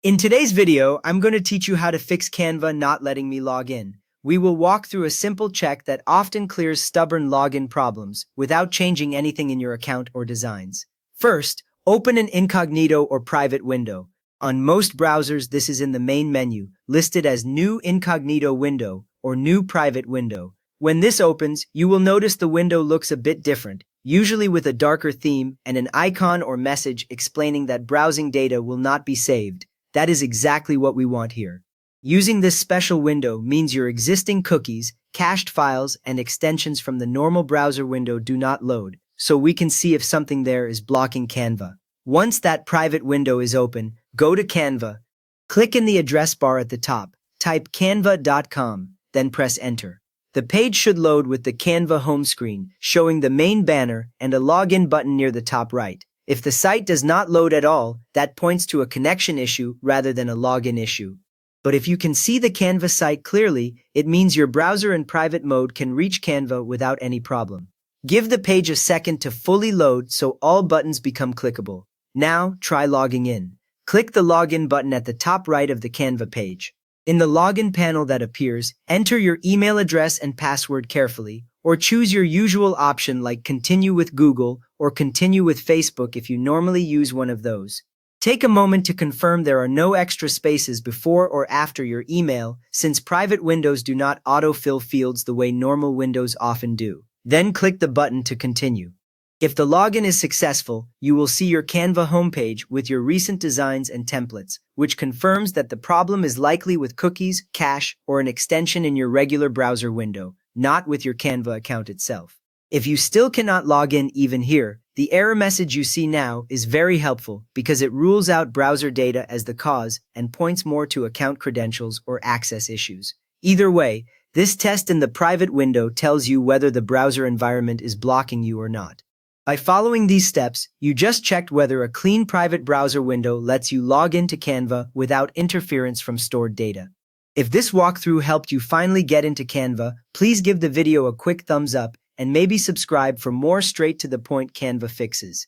In today's video, I'm going to teach you how to fix Canva not letting me log in. We will walk through a simple check that often clears stubborn login problems without changing anything in your account or designs. First, open an incognito or private window. On most browsers, this is in the main menu, listed as New Incognito Window or New Private Window. When this opens, you will notice the window looks a bit different, usually with a darker theme and an icon or message explaining that browsing data will not be saved. That is exactly what we want here. Using this special window means your existing cookies, cached files, and extensions from the normal browser window do not load, so we can see if something there is blocking Canva. Once that private window is open, go to Canva. Click in the address bar at the top, type canva.com, then press enter. The page should load with the Canva home screen, showing the main banner and a login button near the top right. If the site does not load at all, that points to a connection issue rather than a login issue. But if you can see the Canva site clearly, it means your browser in private mode can reach Canva without any problem. Give the page a second to fully load so all buttons become clickable. Now, try logging in. Click the login button at the top right of the Canva page. In the login panel that appears, enter your email address and password carefully, or choose your usual option like Continue with Google or Continue with Facebook if you normally use one of those. Take a moment to confirm there are no extra spaces before or after your email, since private windows do not autofill fields the way normal windows often do. Then click the button to continue. If the login is successful, you will see your Canva homepage with your recent designs and templates, which confirms that the problem is likely with cookies, cache, or an extension in your regular browser window, not with your Canva account itself. If you still cannot log in even here, the error message you see now is very helpful because it rules out browser data as the cause and points more to account credentials or access issues. Either way, this test in the private window tells you whether the browser environment is blocking you or not. By following these steps, you just checked whether a clean private browser window lets you log into Canva without interference from stored data. If this walkthrough helped you finally get into Canva, please give the video a quick thumbs up and maybe subscribe for more straight-to-the-point Canva fixes.